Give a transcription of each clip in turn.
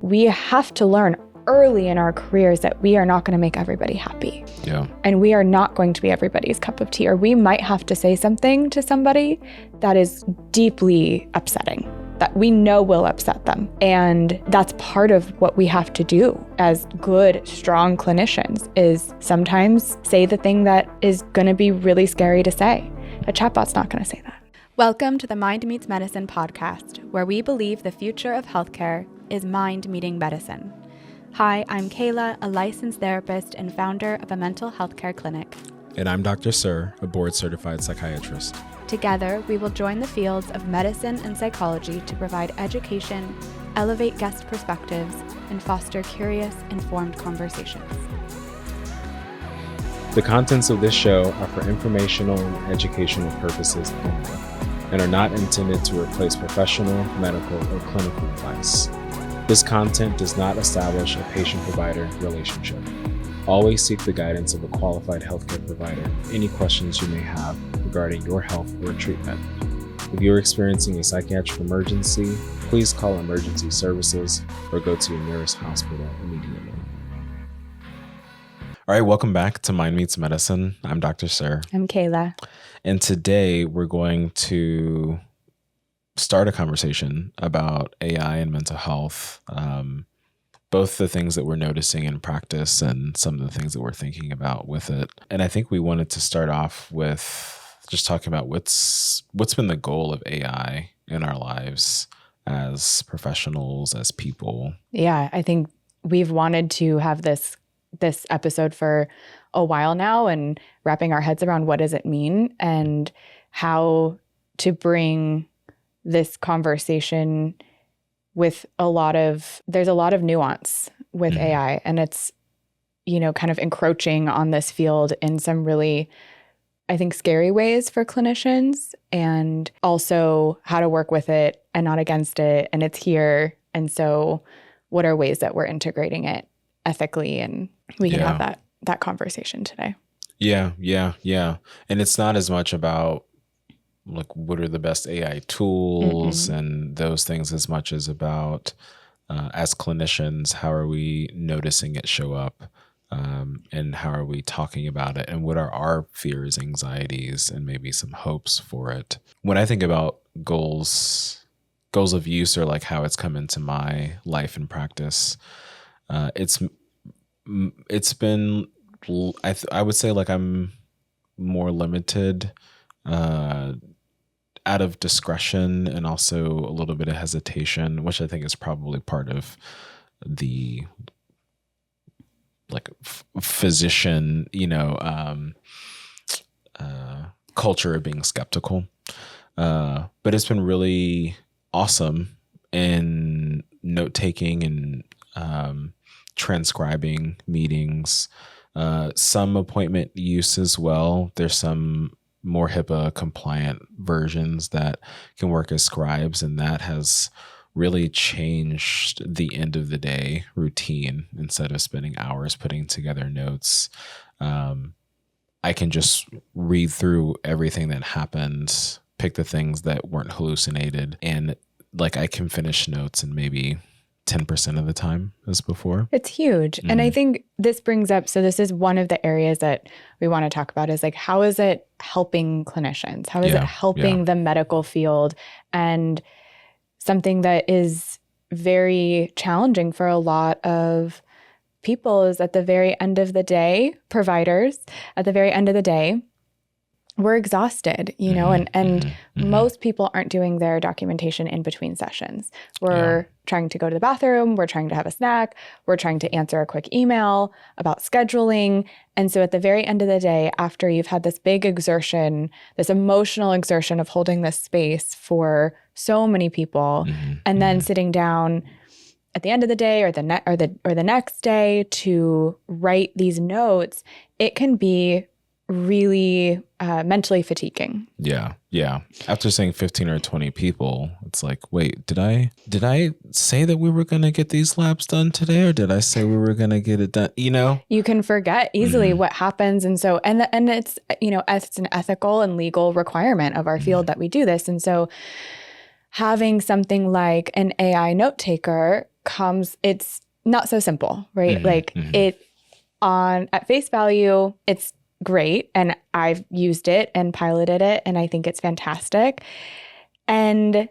we have to learn early in our careers that we are not going to make everybody happy. Yeah. And we are not going to be everybody's cup of tea, or we might have to say something to somebody that is deeply upsetting, that we know will upset them. And that's part of what we have to do as good, strong clinicians, is sometimes say the thing that is going to be really scary to say. A chatbot's not going to say that. Welcome to the Mind Meets Medicine podcast, where we believe the future of healthcare is mind meeting medicine. Hi, I'm Kayla, a licensed therapist and founder of a mental health care clinic. And I'm Dr. Sir, a board-certified psychiatrist. Together, we will join the fields of medicine and psychology to provide education, elevate guest perspectives, and foster curious, informed conversations. The contents of this show are for informational and educational purposes only and are not intended to replace professional, medical, or clinical advice. This content does not establish a patient-provider relationship. Always seek the guidance of a qualified healthcare provider for any questions you may have regarding your health or treatment. If you're experiencing a psychiatric emergency, please call emergency services or go to your nearest hospital immediately. All right, welcome back to Mind Meets Medicine. I'm Dr. Sir. I'm Kayla. And today we're going to start a conversation about AI and mental health, both the things that we're noticing in practice and some of the things that we're thinking about with it. And I think we wanted to start off with just talking about what's been the goal of AI in our lives as professionals, as people. Yeah, I think we've wanted to have this episode for a while now, and wrapping our heads around what does it mean and how to bring this conversation with there's a lot of nuance with AI, and it's, kind of encroaching on this field in some really, I think, scary ways for clinicians, and also how to work with it and not against it. And it's here. And so what are ways that we're integrating it ethically? And we can have that conversation today. Yeah. And it's not as much about like what are the best AI tools and those things as much as about as clinicians, how are we noticing it show up, and how are we talking about it, and what are our fears, anxieties, and maybe some hopes for it. When I think about goals of use, or like how it's come into my life and practice, it's been, I would say, like I'm more limited out of discretion and also a little bit of hesitation, which I think is probably part of the like physician, culture of being skeptical. But it's been really awesome in note-taking and transcribing meetings, some appointment use as well. There's some more HIPAA compliant versions that can work as scribes, and that has really changed the end of the day routine. Instead of spending hours putting together notes, I can just read through everything that happened, pick the things that weren't hallucinated, and like I can finish notes in maybe 10% of the time as before. It's huge. And I think this brings up, so this is one of the areas that we want to talk about, is like, how is it helping clinicians? How is it helping the medical field? And something that is very challenging for a lot of people is at the very end of the day, providers, at the very end of the day, we're exhausted, and most people aren't doing their documentation in between sessions. We're trying to go to the bathroom, we're trying to have a snack, we're trying to answer a quick email about scheduling. And so at the very end of the day, after you've had this big exertion, this emotional exertion of holding this space for so many people, and then sitting down at the end of the day or the next day to write these notes, it can be really mentally fatiguing. Yeah. After saying 15 or 20 people, it's like, wait, did I say that we were going to get these labs done today, or did I say we were going to get it done? You can forget easily what happens. And so, and it's, it's an ethical and legal requirement of our field that we do this. And so having something like an AI note taker it's not so simple, right? Like at face value, it's great. And I've used it and piloted it, and I think it's fantastic. And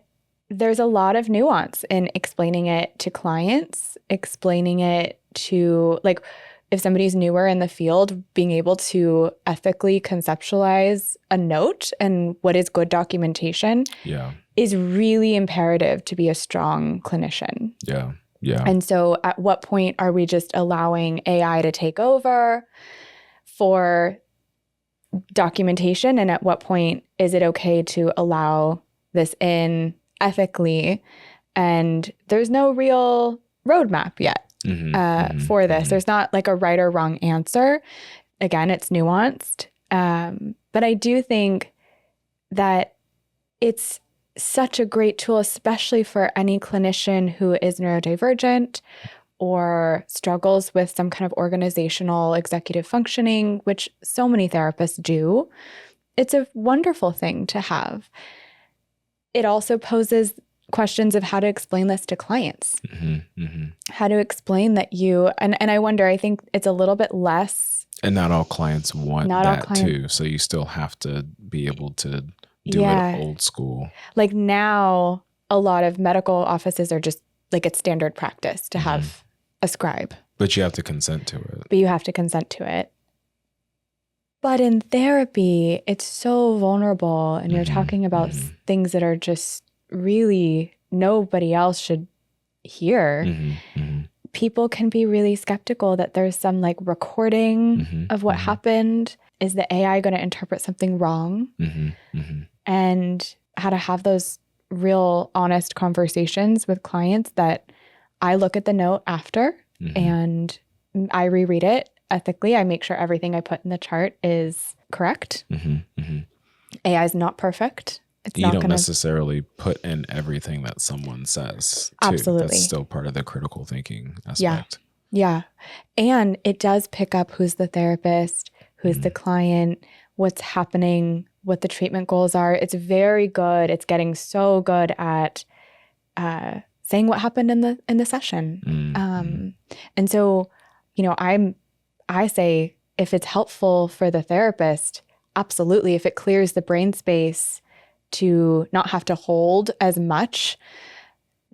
there's a lot of nuance in explaining it to clients, explaining it to, like, if somebody's newer in the field, being able to ethically conceptualize a note and what is good documentation is really imperative to be a strong clinician. Yeah. Yeah. And so at what point are we just allowing AI to take over for documentation? And at what point is it okay to allow this in ethically? And there's no real roadmap yet for this. There's not like a right or wrong answer. Again, it's nuanced. But I do think that it's such a great tool, especially for any clinician who is neurodivergent or struggles with some kind of organizational executive functioning, which so many therapists do. It's a wonderful thing to have. It also poses questions of how to explain this to clients, how to explain that and I wonder, I think it's a little bit less. And not all clients want too. So you still have to be able to do it old school. Like now, a lot of medical offices are just like, it's standard practice to have a scribe. But you have to consent to it. But in therapy, it's so vulnerable, and you're talking about things that are just really nobody else should hear. People can be really skeptical that there's some like recording of what happened. Is the AI going to interpret something wrong? And how to have those real honest conversations with clients that I look at the note after and I reread it ethically. I make sure everything I put in the chart is correct. AI is not perfect. You don't necessarily put in everything that someone says, too. Absolutely. That's still part of the critical thinking aspect. Yeah. And it does pick up who's the therapist, who's the client, what's happening, what the treatment goals are. It's very good. It's getting so good at saying what happened in the session. And so, I say if it's helpful for the therapist, absolutely. If it clears the brain space to not have to hold as much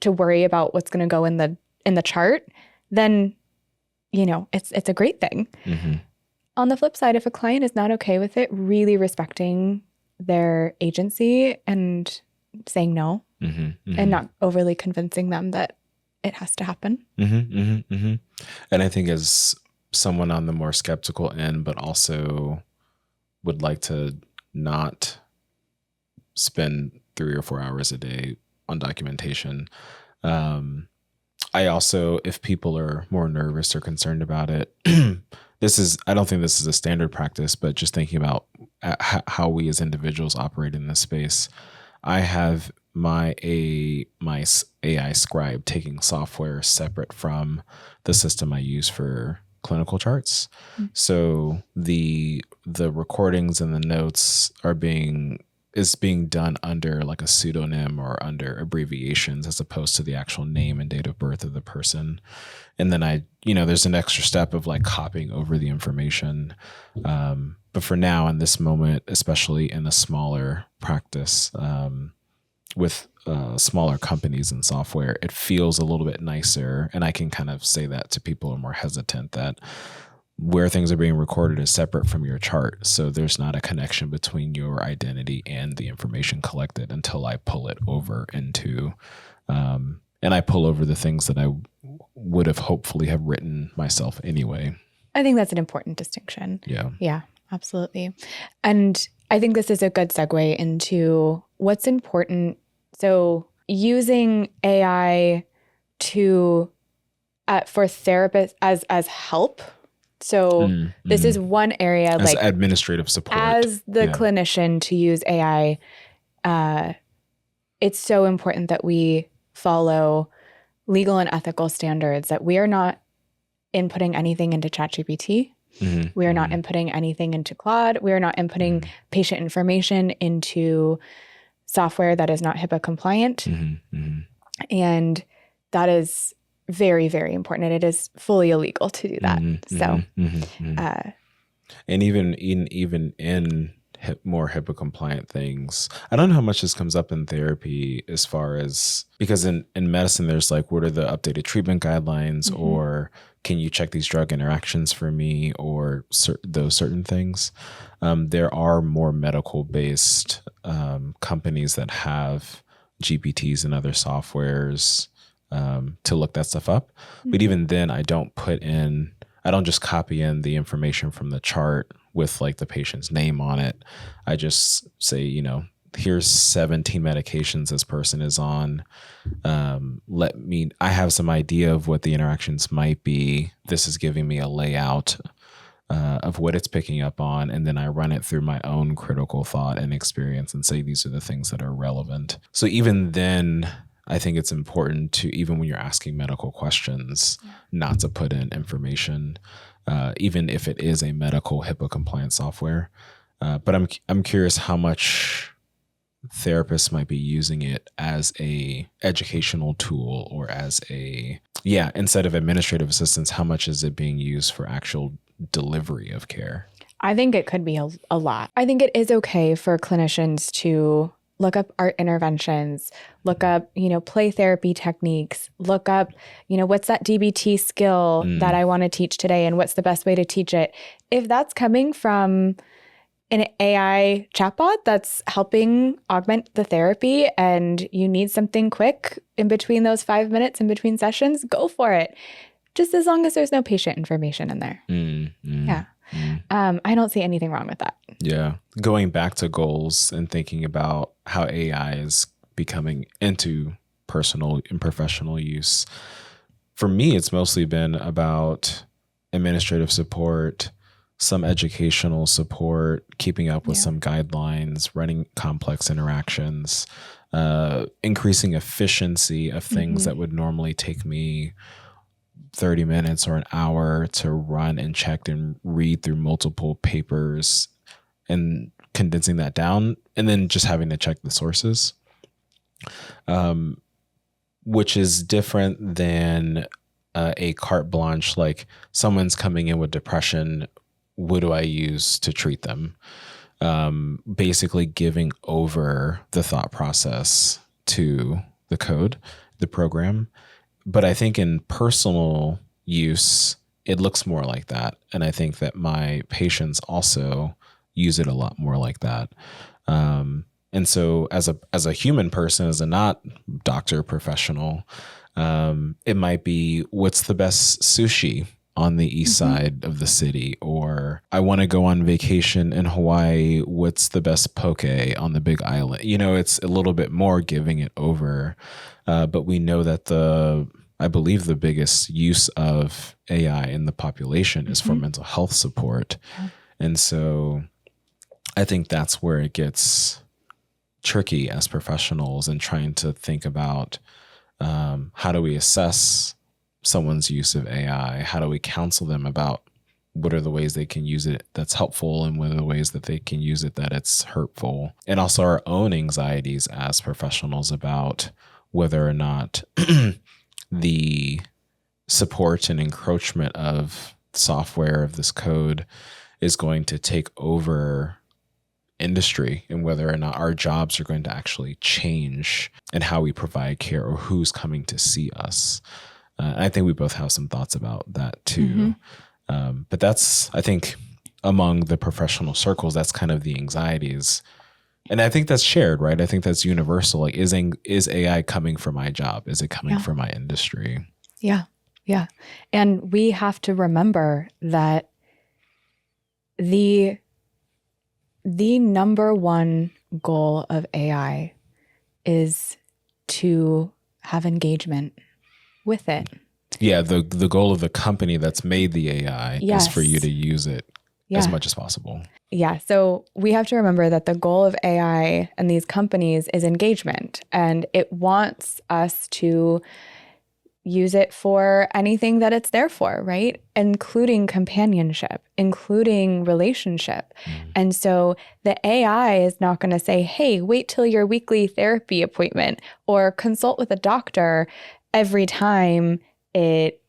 to worry about what's going to go in the chart, then, it's a great thing. On the flip side, if a client is not okay with it, really respecting their agency and saying no and not overly convincing them that it has to happen. And I think as someone on the more skeptical end, but also would like to not spend 3 or 4 hours a day on documentation. I also, if people are more nervous or concerned about it, I don't think this is a standard practice, but just thinking about how we as individuals operate in this space. I have my AI scribe taking software separate from the system I use for clinical charts. So the recordings and the notes is being done under like a pseudonym or under abbreviations as opposed to the actual name and date of birth of the person. And then there's an extra step of like copying over the information. But for now, in this moment, especially in a smaller practice, with smaller companies and software, it feels a little bit nicer. And I can kind of say that to people who are more hesitant, that where things are being recorded is separate from your chart. So there's not a connection between your identity and the information collected until I pull it over into, and I pull over the things that I would have hopefully have written myself anyway. I think that's an important distinction. Yeah. Yeah, absolutely. And I think this is a good segue into what's important. So using AI for therapists as help. So this is one area, as like administrative support. As the clinician to use AI, it's so important that we follow legal and ethical standards, that we are not inputting anything into ChatGPT. We are not inputting anything into Claude. We are not inputting patient information into software that is not HIPAA compliant. And that is very, very important. And it is fully illegal to do that. And even in more HIPAA compliant things, I don't know how much this comes up in therapy as far as, because in medicine, there's like, what are the updated treatment guidelines, or can you check these drug interactions for me, or those certain things. There are more medical based companies that have GPTs and other softwares to look that stuff up. But even then, I don't just copy in the information from the chart with like the patient's name on it. I just say, here's 17 medications this person is on. I have some idea of what the interactions might be. This is giving me a layout of what it's picking up on. And then I run it through my own critical thought and experience and say, these are the things that are relevant. So even then, I think it's important to, even when you're asking medical questions, not to put in information, even if it is a medical HIPAA compliant software. But I'm curious how much therapists might be using it as a educational tool, or as instead of administrative assistance, how much is it being used for actual delivery of care? I think it could be a lot. I think it is okay for clinicians to look up art interventions, look up, play therapy techniques, look up, what's that DBT skill that I want to teach today, and what's the best way to teach it. If that's coming from an AI chatbot that's helping augment the therapy, and you need something quick in between those 5 minutes in between sessions, go for it. Just as long as there's no patient information in there. Yeah. I don't see anything wrong with that. Yeah. Going back to goals and thinking about how AI is becoming into personal and professional use. For me, it's mostly been about administrative support, some educational support, keeping up with some guidelines, running complex interactions, increasing efficiency of things that would normally take me 30 minutes or an hour to run and check and read through multiple papers, and condensing that down, and then just having to check the sources, which is different than a carte blanche, like someone's coming in with depression, what do I use to treat them? Basically giving over the thought process to the code, the program. But I think in personal use, it looks more like that. And I think that my patients also use it a lot more like that. And so as a human person, as a not doctor professional, it might be, what's the best sushi on the east side of the city? Or I want to go on vacation in Hawaii. What's the best poke on the Big Island? It's a little bit more giving it over. But we know that I believe the biggest use of AI in the population is for mental health support. And so I think that's where it gets tricky as professionals, and trying to think about how do we assess someone's use of AI? How do we counsel them about what are the ways they can use it that's helpful, and what are the ways that they can use it that it's hurtful? And also our own anxieties as professionals about whether or not the support and encroachment of software, of this code, is going to take over industry, and whether or not our jobs are going to actually change and how we provide care, or who's coming to see us. I think we both have some thoughts about that too. But that's, I think, among the professional circles, that's kind of the anxieties. And I think that's shared, right? I think that's universal. Like, is AI coming for my job? Is it coming for my industry? Yeah. Yeah. And we have to remember that the number one goal of AI is to have engagement with it. Yeah. The goal of the company that's made the AI is for you to use it as much as possible. Yeah. So we have to remember that the goal of AI and these companies is engagement, and it wants us to use it for anything that it's there for, right? Including companionship, including relationship. And so the AI is not going to say, hey, wait till your weekly therapy appointment, or consult with a doctor every time it,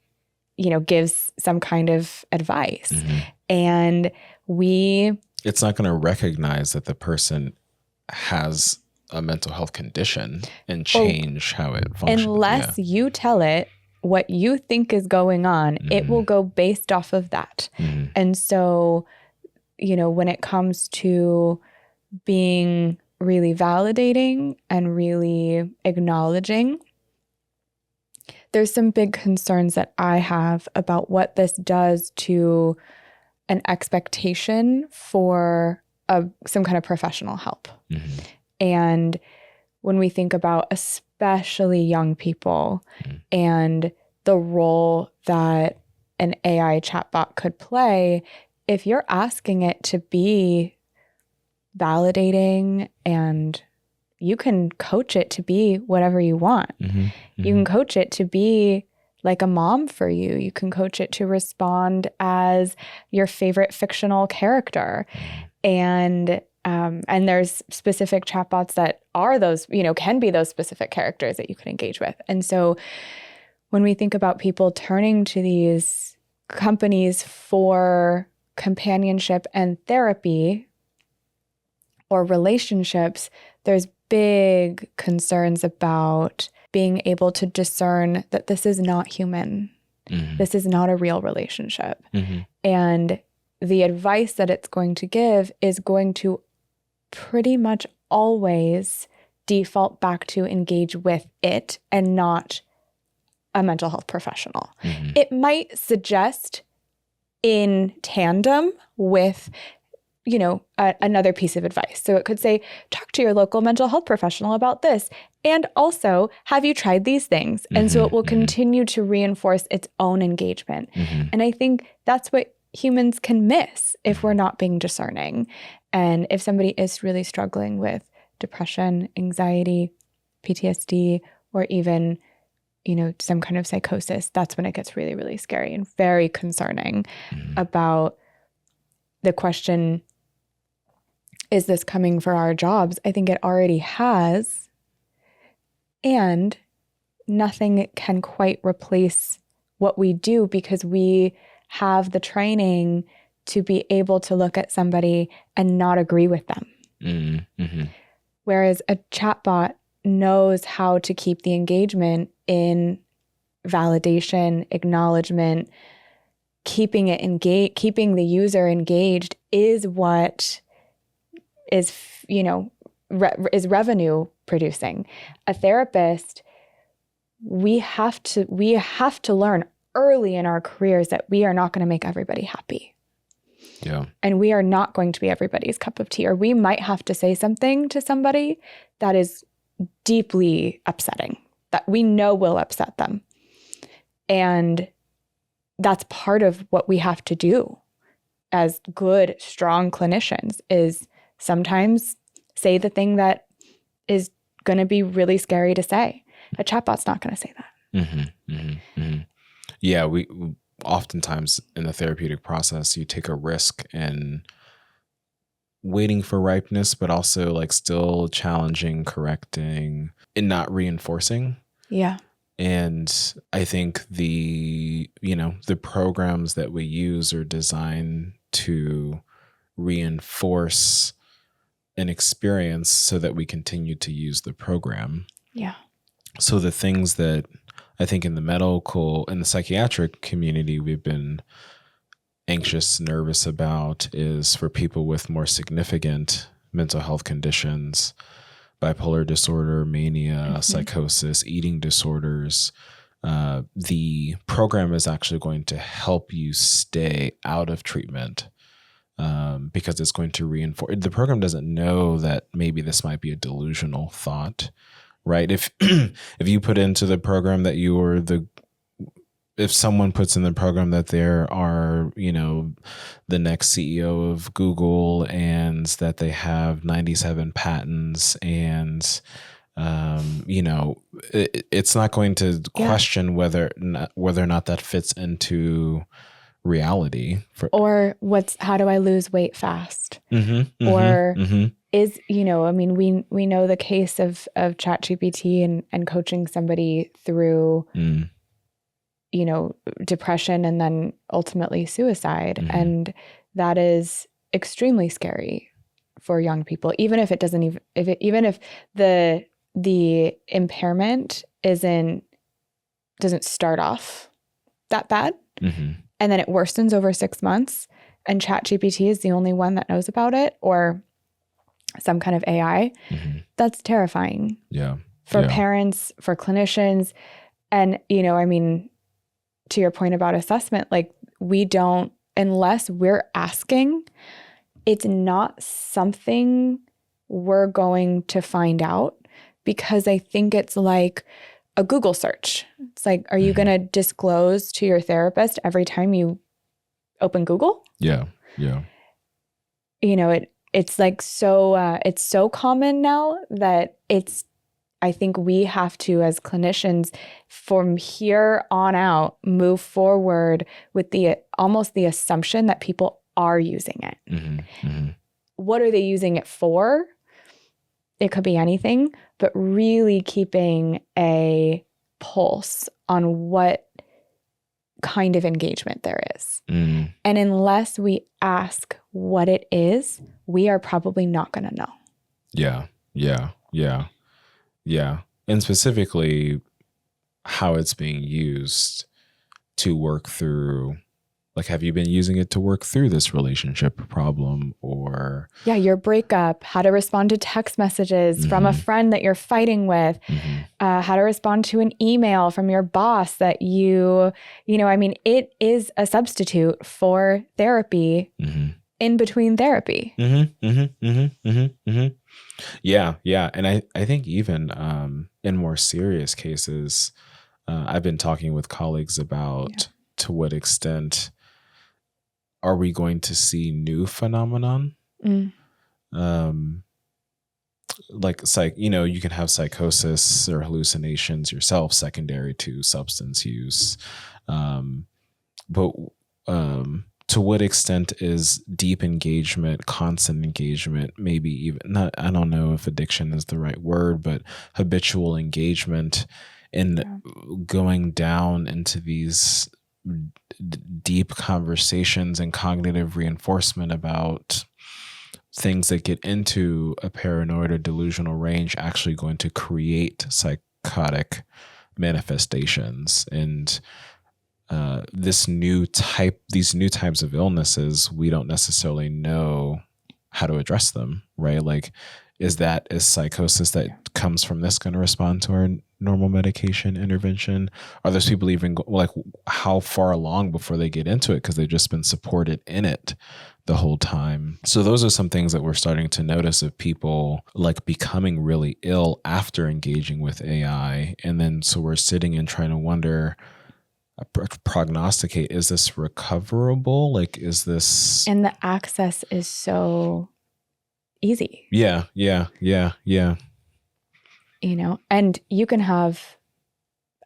gives some kind of advice. And it's not going to recognize that the person has a mental health condition and change how it functions. Unless you tell it what you think is going on, it will go based off of that. And so, when it comes to being really validating and really acknowledging, there's some big concerns that I have about what this does to an expectation for some kind of professional help. And when we think about especially young people and the role that an AI chatbot could play, if you're asking it to be validating, and you can coach it to be whatever you want. You can coach it to be like a mom for you. You can coach it to respond as your favorite fictional character. And there's specific chatbots that are those, can be those specific characters that you can engage with. And so when we think about people turning to these companies for companionship and therapy or relationships, there's big concerns about being able to discern that this is not human. This is not a real relationship. And the advice that it's going to give is going to pretty much always default back to engage with it and not a mental health professional. It might suggest in tandem with, another piece of advice. So it could say, talk to your local mental health professional about this. And also, have you tried these things? And so it will continue to reinforce its own engagement. And I think that's what humans can miss if we're not being discerning. And if somebody is really struggling with depression, anxiety, PTSD, or even, some kind of psychosis, that's when it gets really, really scary and very concerning about the question, is this coming for our jobs? I think it already has. And nothing can quite replace what we do because we have the training to be able to look at somebody and not agree with them. Whereas a chatbot knows how to keep the engagement in validation, acknowledgement, keeping the user engaged is what is, is revenue producing. A therapist, we have to learn early in our careers that we are not going to make everybody happy. Yeah. And we are not going to be everybody's cup of tea, or we might have to say something to somebody that is deeply upsetting, that we know will upset them. And that's part of what we have to do as good, strong clinicians, is sometimes say the thing that is going to be really scary to say. A chatbot's not going to say that. Yeah, we oftentimes in the therapeutic process, you take a risk in waiting for ripeness, but also like still challenging, correcting, and not reinforcing. Yeah. And I think the programs that we use are designed to reinforce an experience so that we continue to use the program. Yeah. So the things that I think in the psychiatric community, we've been anxious, nervous about is for people with more significant mental health conditions, bipolar disorder, mania, psychosis, eating disorders. The program is actually going to help you stay out of treatment because it's going to reinforce. The program doesn't know that maybe this might be a delusional thought, right? If you put into the program that if someone puts in the program that there are, the next CEO of Google and that they have 97 patents and, it's not going to question whether or not that fits into reality. Or how do I lose weight fast? Is, we know the case of ChatGPT and coaching somebody through, depression and then ultimately suicide. Mm-hmm. And that is extremely scary for young people, even if it doesn't even if the impairment doesn't start off that bad. Mm-hmm. And then it worsens over 6 months and ChatGPT is the only one that knows about it, or some kind of AI. Mm-hmm. That's terrifying. Yeah. For parents, for clinicians. And, to your point about assessment, like we don't, unless we're asking, it's not something we're going to find out, because I think it's like a Google search. It's like, are you going to disclose to your therapist every time you open Google? Yeah. Yeah. It's like it's so common now that I think we have to, as clinicians, from here on out, move forward with almost the assumption that people are using it. Mm-hmm. Mm-hmm. What are they using it for? It could be anything, but really keeping a pulse on what kind of engagement there is. Mm. And unless we ask what it is, we are probably not going to know. Yeah. Yeah. Yeah. Yeah. And specifically how it's being used to work through, like, have you been using it to work through this relationship problem, or? Yeah, your breakup, how to respond to text messages mm-hmm. from a friend that you're fighting with, mm-hmm. How to respond to an email from your boss that it is a substitute for therapy mm-hmm. in between therapy. Mm-hmm. Mm-hmm. Mm-hmm. Mm-hmm. Mm-hmm. Yeah. Yeah. And I think even in more serious cases, I've been talking with colleagues about to what extent are we going to see new phenomenon? Mm. You can have psychosis or hallucinations yourself secondary to substance use. But to what extent is deep engagement, constant engagement, maybe even not, I don't know if addiction is the right word, but habitual engagement in going down into these deep conversations and cognitive reinforcement about things that get into a paranoid or delusional range actually going to create psychotic manifestations. And these new types of illnesses, we don't necessarily know how to address them, right? Like, is psychosis that comes from this going to respond to our normal medication intervention? Are those people even how far along before they get into it because they've just been supported in it the whole time? So those are some things that we're starting to notice of people like becoming really ill after engaging with AI. And then so we're sitting and trying to wonder, prognosticate, is this recoverable? Like, is this... And the access is so easy. Yeah. And you can have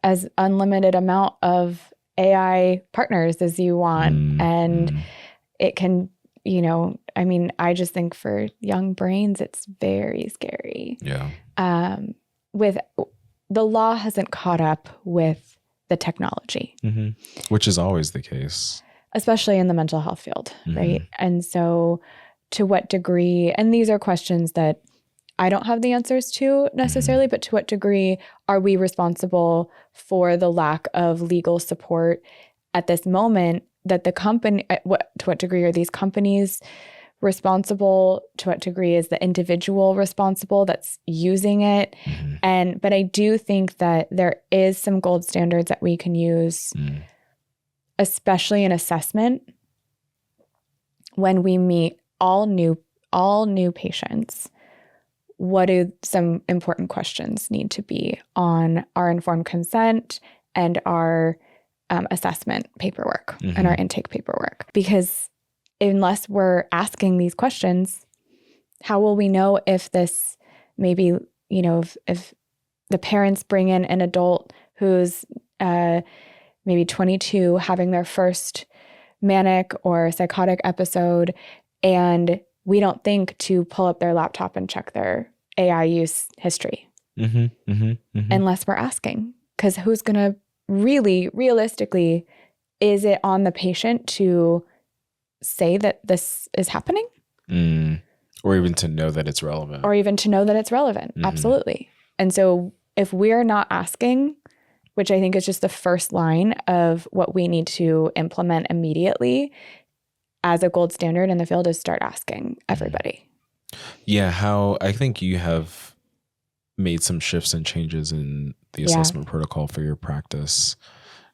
as unlimited amount of AI partners as you want. And it can, I just think for young brains, it's very scary. Yeah. With the law hasn't caught up with the technology. Mm-hmm. Which is always the case. Especially in the mental health field, mm-hmm. right? And so to what degree, and these are questions that I don't have the answers to necessarily, mm-hmm. but to what degree are we responsible for the lack of legal support at this moment that the company, to what degree are these companies responsible? To what degree is the individual responsible that's using it? Mm-hmm. But I do think that there is some gold standards that we can use, especially in assessment, when we meet all new patients. What do some important questions need to be on our informed consent and our assessment paperwork mm-hmm. and our intake paperwork? Because unless we're asking these questions, how will we know if this maybe, if the parents bring in an adult who's maybe 22 having their first manic or psychotic episode, and we don't think to pull up their laptop and check their AI use history mm-hmm, mm-hmm, mm-hmm. unless we're asking, because who's going to really, realistically, is it on the patient to say that this is happening? Or even to know that it's relevant. Mm-hmm. Absolutely. And so if we're not asking, which I think is just the first line of what we need to implement immediately as a gold standard in the field, is start asking everybody. Yeah, I think you have made some shifts and changes in the assessment protocol for your practice.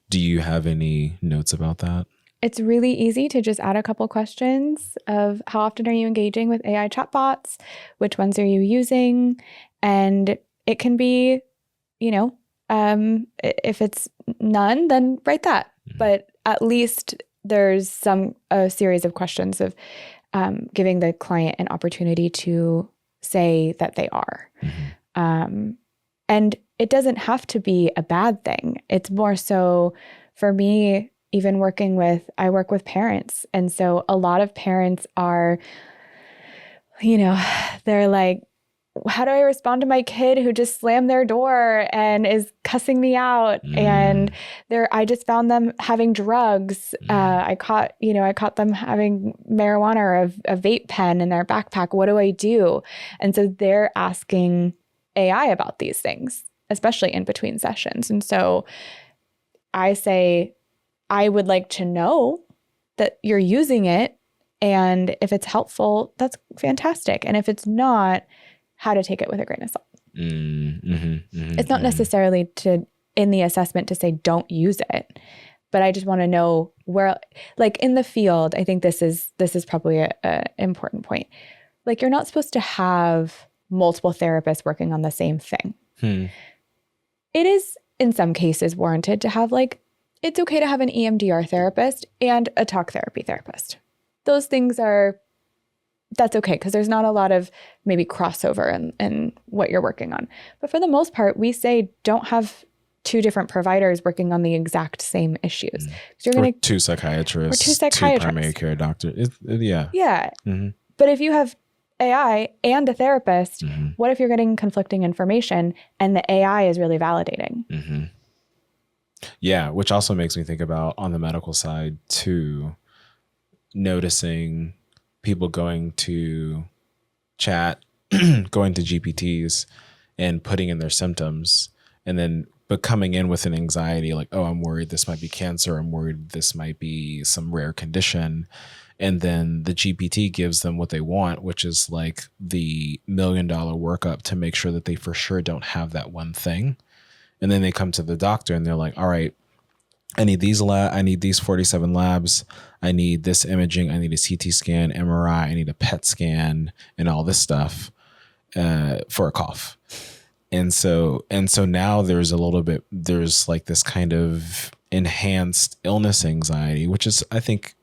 Do you have any notes about that? It's really easy to just add a couple questions of how often are you engaging with AI chatbots? Which ones are you using? And it can be, if it's none, then write that. Mm-hmm. But at least there's a series of questions of giving the client an opportunity to say that they are. Mm-hmm. And it doesn't have to be a bad thing. It's more so, for me, even I work with parents. And so a lot of parents are, they're like, how do I respond to my kid who just slammed their door and is cussing me out? And I just found them having drugs. I caught them having marijuana or a vape pen in their backpack. What do I do? And so they're asking AI about these things, especially in between sessions. And so I say, I would like to know that you're using it. And if it's helpful, that's fantastic. And if it's not, how to take it with a grain of salt. It's not necessarily in the assessment to say, don't use it. But I just want to know where, like in the field, I think this is probably a important point. Like, you're not supposed to have multiple therapists working on the same thing. It is in some cases warranted to have it's okay to have an EMDR therapist and a talk therapy therapist. Those things that's okay, because there's not a lot of maybe crossover in what you're working on. But for the most part, we say don't have two different providers working on the exact same issues. Or two psychiatrists, two primary care doctors. Yeah. Mm-hmm. But if you have AI and a therapist, what if you're getting conflicting information and the AI is really validating? Mm-hmm. Yeah, which also makes me think about, on the medical side too, noticing people going to chat, going to GPTs and putting in their symptoms, and but coming in with an anxiety like, oh, I'm worried this might be cancer. I'm worried this might be some rare condition. And then the GPT gives them what they want, which is like the $1 million workup to make sure that they for sure don't have that one thing. And then they come to the doctor and they're like, all right, I need these 47 labs. I need this imaging. I need a CT scan, MRI. I need a PET scan, and all this stuff for a cough. And so now there's like this kind of enhanced illness anxiety, which is, I think,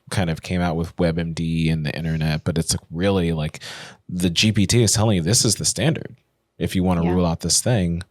kind of came out with WebMD and the internet, but it's really like the GPT is telling you this is the standard if you want to rule out this thing,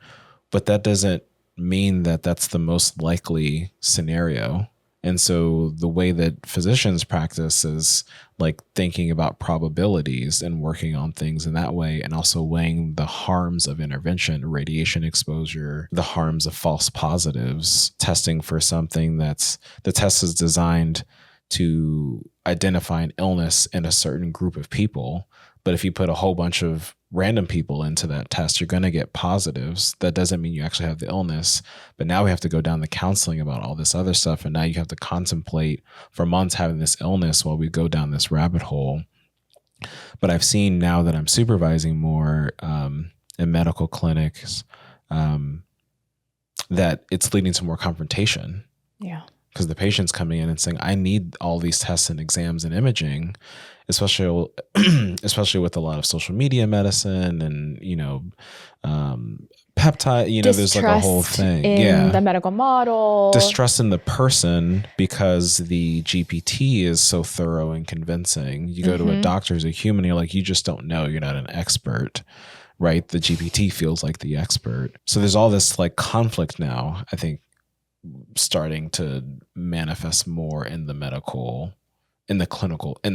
but that doesn't mean that that's the most likely scenario. And so the way that physicians practice is like thinking about probabilities and working on things in that way, and also weighing the harms of intervention, radiation exposure, the harms of false positives, testing for something the test is designed to identify an illness in a certain group of people. But if you put a whole bunch of random people into that test, you're going to get positives. That doesn't mean you actually have the illness. But now we have to go down the counseling about all this other stuff. And now you have to contemplate for months having this illness while we go down this rabbit hole. But I've seen, now that I'm supervising more in medical clinics, that it's leading to more confrontation. Yeah. Because the patient's coming in and saying, I need all these tests and exams and imaging, especially with a lot of social media medicine and, peptide, there's like a whole thing. In the medical model. Distrust in the person because the GPT is so thorough and convincing. You go to a doctor who's a human, you're like, you just don't know. You're not an expert, right? The GPT feels like the expert. So there's all this like conflict now, I think, starting to manifest more in the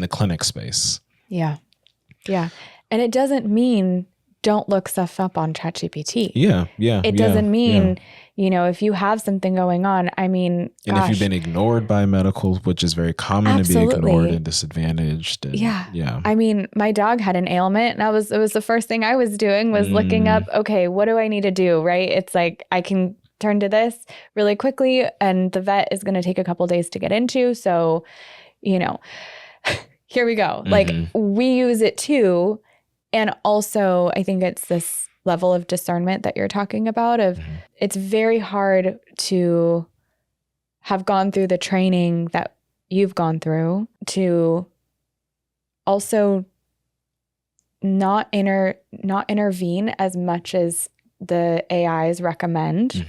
clinic space. Yeah. And it doesn't mean don't look stuff up on ChatGPT. Yeah. It doesn't mean, if you have something going on, I mean, and if you've been ignored by medical, which is very common to be ignored and disadvantaged. And, yeah. I mean, my dog had an ailment, and it was the first thing I was doing was looking up, okay, what do I need to do? Right. It's like, I can turn to this really quickly, and the vet is going to take a couple days to get into. So, here we go. Like, we use it too. And also, I think it's this level of discernment that you're talking about of it's very hard to have gone through the training that you've gone through to also not intervene as much as the AIs recommend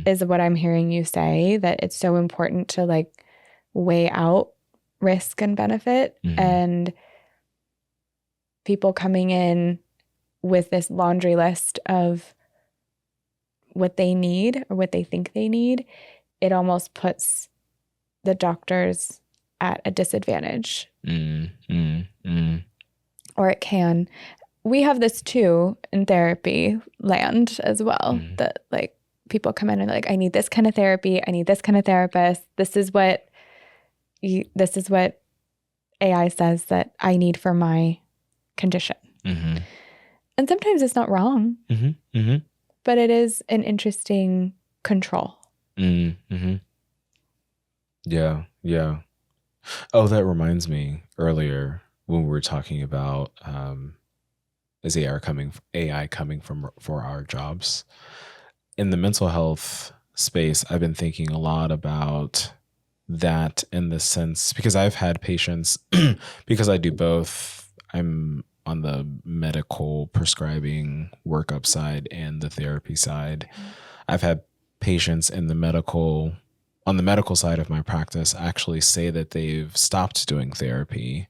is what I'm hearing you say, that it's so important to like weigh out risk and benefit, and people coming in with this laundry list of what they need or what they think they need, it almost puts the doctors at a disadvantage. Or it can. We have this too in therapy land as well, that like people come in and like, I need this kind of therapy. I need this kind of therapist. This is what AI says that I need for my condition. And sometimes it's not wrong, but it is an interesting control. Yeah. Oh, that reminds me, earlier when we were talking about is AI coming for our jobs. In the mental health space, I've been thinking a lot about that in the sense, because I've had patients, because I do both. I'm on the medical prescribing workup side and the therapy side. I've had patients on the medical side of my practice actually say that they've stopped doing therapy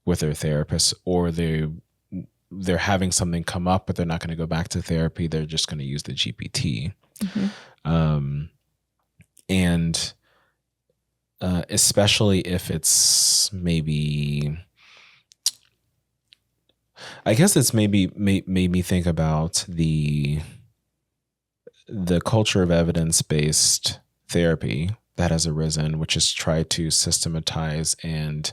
with their therapist, or they're having something come up, but they're not going to go back to therapy. They're just going to use the GPT. And especially if it's maybe, I guess it's maybe made me think about the culture of evidence-based therapy that has arisen, which is try to systematize and,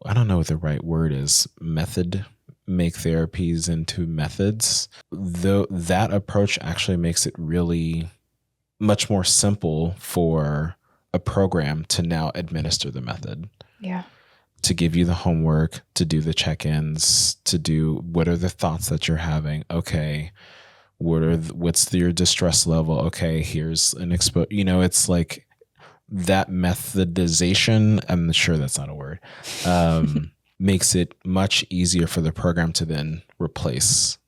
I don't know what the right word is, make therapies into methods. Though that approach actually makes it really much more simple for a program to now administer the method. Yeah. To give you the homework, to do the check-ins, to do what are the thoughts that you're having. Okay, what's your distress level? Okay, here's an it's like that methodization. I'm sure that's not a word. Makes it much easier for the program to then replace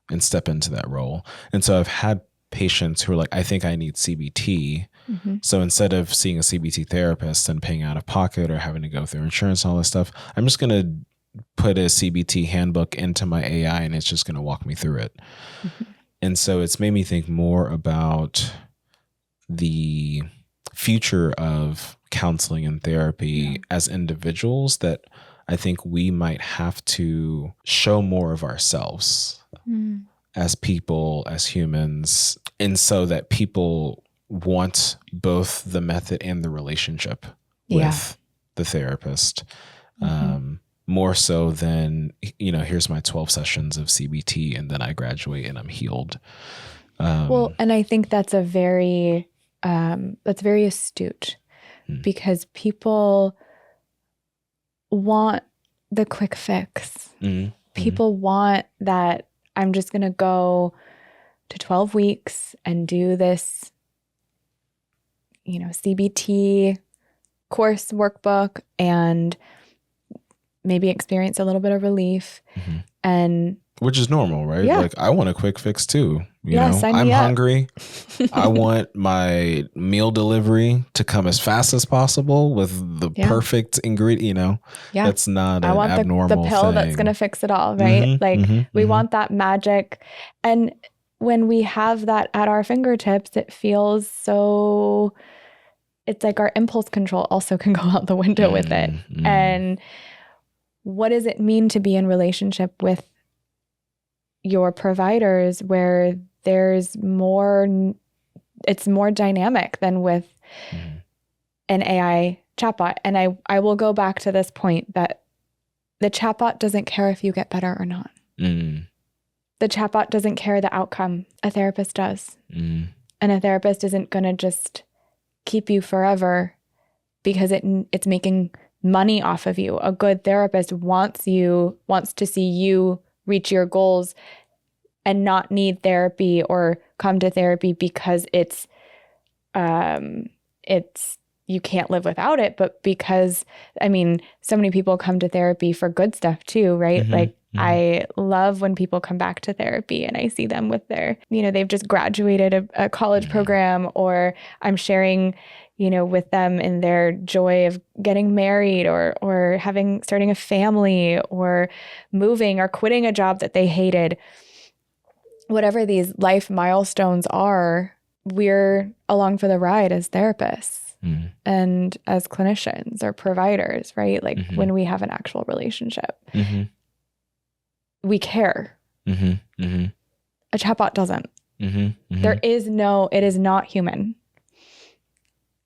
and step into that role. And so I've had patients who are like, I think I need CBT. So instead of seeing a CBT therapist and paying out of pocket or having to go through insurance and all this stuff, I'm just going to put a CBT handbook into my AI and it's just going to walk me through it. And so it's made me think more about the future of counseling and therapy as individuals, that I think we might have to show more of ourselves as people, as humans, and so that people want both the method and the relationship with the therapist, more so than, here's my 12 sessions of CBT and then I graduate and I'm healed. Well, and I think that's very astute, because people want the quick fix. People want that, I'm just going to go to 12 weeks and do this, CBT course workbook and maybe experience a little bit of relief. And which is normal, right? Yeah. Like, I want a quick fix too. Sign I'm me up. hungry. I want my meal delivery to come as fast as possible with the perfect ingredient. That's not an abnormal the pill thing. that's going to fix it all, right? We want that magic. And when we have that at our fingertips, it feels so, it's like our impulse control also can go out the window with it. And what does it mean to be in relationship with your providers where there's more, it's more dynamic than with an AI chatbot. And I will go back to this point that the chatbot doesn't care if you get better or not. The chatbot doesn't care the outcome. A therapist does. And a therapist isn't going to just keep you forever because it's making money off of you. A good therapist wants to see you reach your goals and not need therapy or come to therapy because it's you can't live without it, but because, I mean, so many people come to therapy for good stuff too, right? Like I love when people come back to therapy and I see them with their, they've just graduated a college program, or I'm sharing, with them in their joy of getting married or starting a family or moving or quitting a job that they hated. Whatever these life milestones are, we're along for the ride as therapists and as clinicians or providers, right? Like when we have an actual relationship, we care. A chatbot doesn't. It is not human.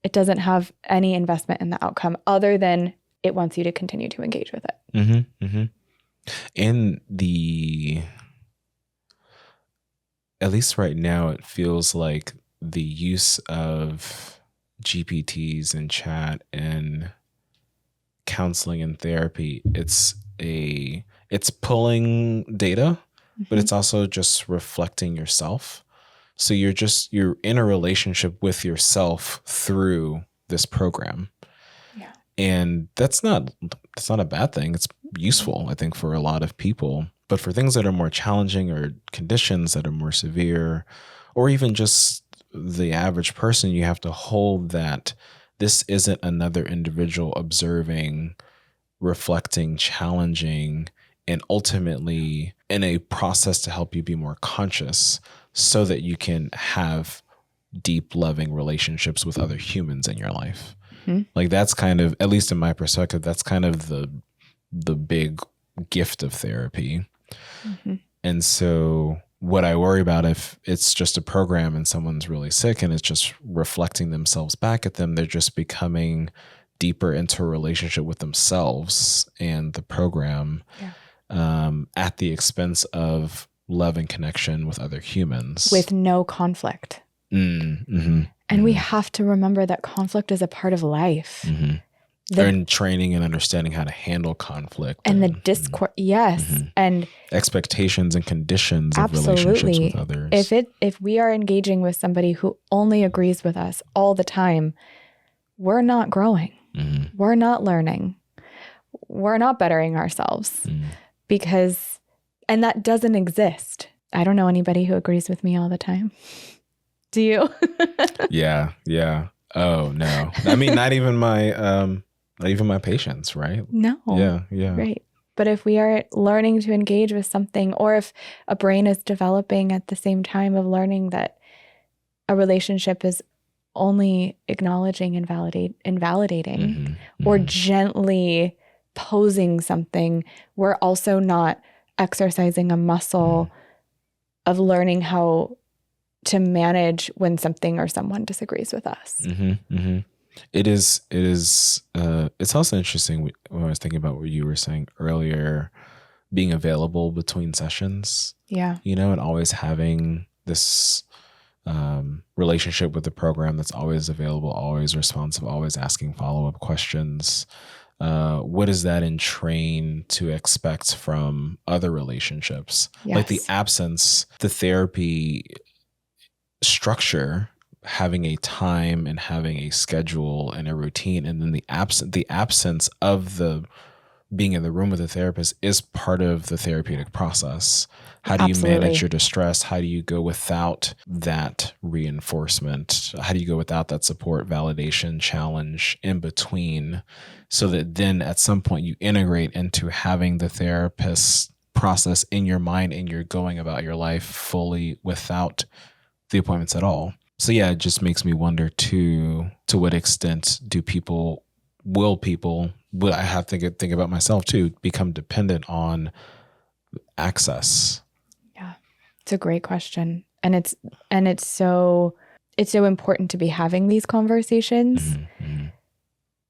It doesn't have any investment in the outcome other than it wants you to continue to engage with it. And at least right now, it feels like the use of GPTs and chat and counseling and therapy, it's pulling data, but it's also just reflecting yourself. So you're in a relationship with yourself through this program. Yeah. And that's not a bad thing. It's useful, I think, for a lot of people. But for things that are more challenging or conditions that are more severe, or even just the average person, you have to hold that this isn't another individual observing, reflecting, challenging, and ultimately in a process to help you be more conscious so that you can have deep, loving relationships with other humans in your life. Like that's kind of, at least in my perspective, that's kind of the big gift of therapy. And so what I worry about, if it's just a program and someone's really sick and it's just reflecting themselves back at them, they're just becoming deeper into a relationship with themselves and the program at the expense of love and connection with other humans. With no conflict. And we have to remember that conflict is a part of life. And training and understanding how to handle conflict. And the discourse, yes. And expectations and conditions of relationships with others. If we are engaging with somebody who only agrees with us all the time, we're not growing. We're not learning. We're not bettering ourselves and that doesn't exist. I don't know anybody who agrees with me all the time. Do you? Yeah. Oh no. I mean, not even my patients, right? No. Yeah. Right. But if we are learning to engage with something, or if a brain is developing at the same time of learning that a relationship is only acknowledging and validating or gently posing something, we're also not exercising a muscle of learning how to manage when something or someone disagrees with us. It is. It's also interesting when I was thinking about what you were saying earlier, being available between sessions. Yeah. And always having this relationship with the program that's always available, always responsive, always asking follow-up questions. What is that in train to expect from other relationships? Yes. Like the therapy structure, having a time and having a schedule and a routine, and then the absence of the being in the room with a therapist is part of the therapeutic process. How do you manage your distress? How do you go without that reinforcement? How do you go without that support, validation, challenge in between, so that then at some point you integrate into having the therapist's process in your mind and you're going about your life fully without the appointments at all? So yeah, it just makes me wonder to what extent will people, I have to think about myself too, become dependent on access? Yeah. It's a great question. And it's so important to be having these conversations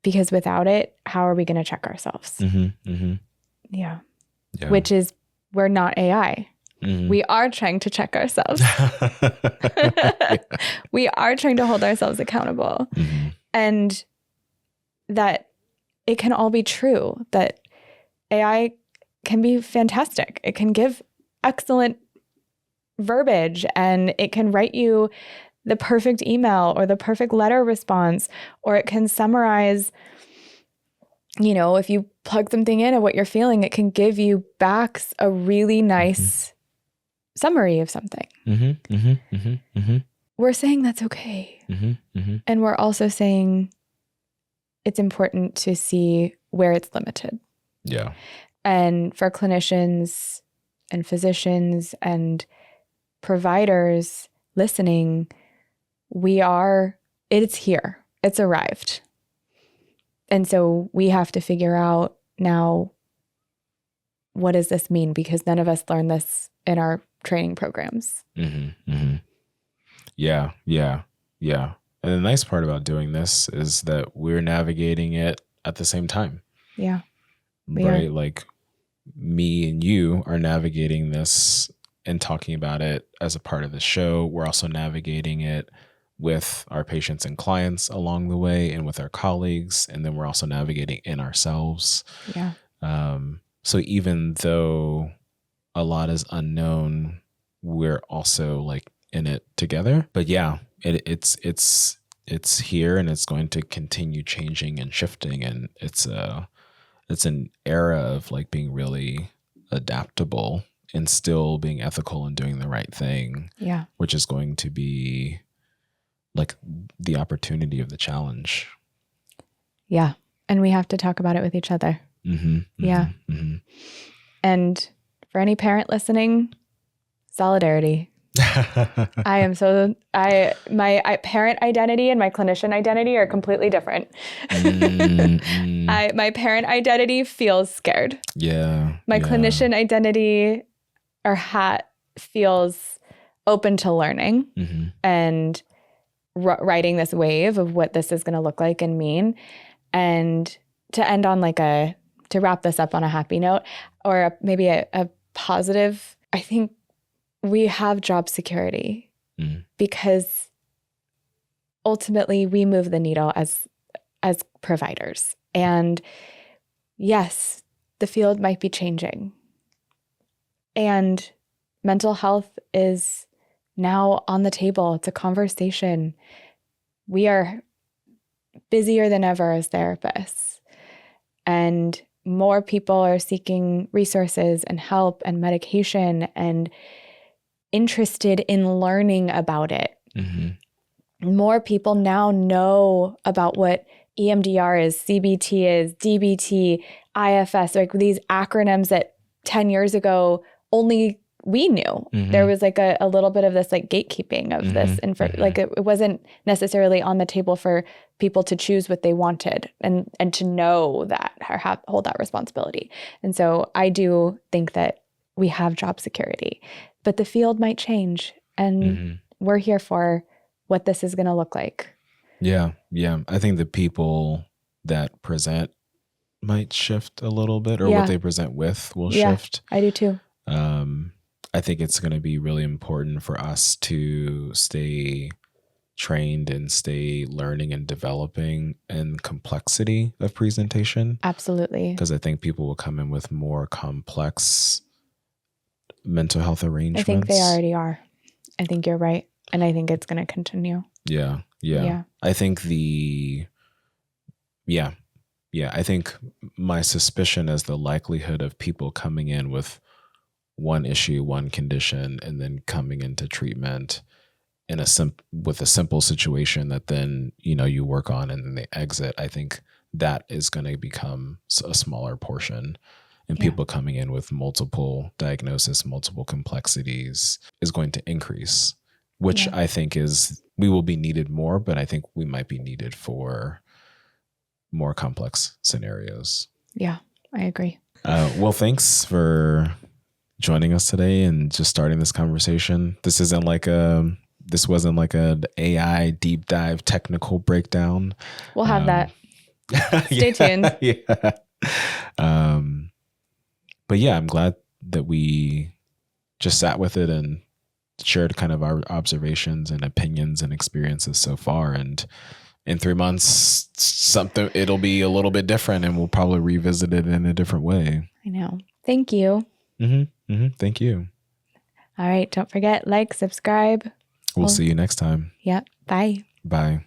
because without it, how are we going to check ourselves? Yeah. Which is, we're not AI. We are trying to check ourselves. We are trying to hold ourselves accountable. And that it can all be true, that AI can be fantastic. It can give excellent verbiage and it can write you the perfect email or the perfect letter response, or it can summarize, if you plug something in of what you're feeling, it can give you back a really nice summary of something. We're saying that's okay. And we're also saying it's important to see where it's limited. Yeah. And for clinicians and physicians and providers listening, it's here. It's arrived. And so we have to figure out now, what does this mean? Because none of us learn this in our training programs. Yeah. And the nice part about doing this is that we're navigating it at the same time. Yeah. Right? Like me and you are navigating this and talking about it as a part of the show. We're also navigating it with our patients and clients along the way and with our colleagues. And then we're also navigating in ourselves. Yeah. So even though a lot is unknown, we're also like in it together. But yeah, it's here and it's going to continue changing and shifting. And it's an era of like being really adaptable and still being ethical and doing the right thing. Yeah. Which is going to be like the opportunity of the challenge. Yeah. And we have to talk about it with each other. Yeah. And for any parent listening, solidarity. My parent identity and my clinician identity are completely different. My parent identity feels scared. Yeah. My clinician identity or hat feels open to learning and riding this wave of what this is going to look like and mean. And to end on to wrap this up on a happy note or maybe a positive, I think we have job security because ultimately we move the needle as providers. And yes, the field might be changing. And mental health is now on the table. It's a conversation. We are busier than ever as therapists. And more people are seeking resources and help and medication and interested in learning about it. More people now know about what EMDR is, CBT is, DBT, IFS, like these acronyms that 10 years ago only we knew. There was like a little bit of this like gatekeeping of this. And like it wasn't necessarily on the table for people to choose what they wanted and to know that or hold that responsibility. And so I do think that we have job security, but the field might change and we're here for what this is going to look like. Yeah. I think the people that present might shift a little bit or what they present with will shift. I do too. I think it's going to be really important for us to stay trained and stay learning and developing in complexity of presentation. Absolutely. Because I think people will come in with more complex mental health arrangements. I think they already are. I think you're right. And I think it's going to continue. Yeah. I think I think my suspicion is the likelihood of people coming in with one issue, one condition, and then coming into treatment with a simple situation that then, you work on and then they exit. I think that is going to become a smaller portion. And people coming in with multiple diagnoses, multiple complexities is going to increase, which I think we will be needed more, but I think we might be needed for more complex scenarios. Yeah, I agree. Well, thanks for joining us today and just starting this conversation. This wasn't like an AI deep dive technical breakdown. We'll have that. Stay tuned. Yeah. But yeah, I'm glad that we just sat with it and shared kind of our observations and opinions and experiences so far. And in 3 months, it'll be a little bit different, and we'll probably revisit it in a different way. I know. Thank you. Thank you. All right. Don't forget, like, subscribe. We'll see you next time. Yeah. Bye. Bye.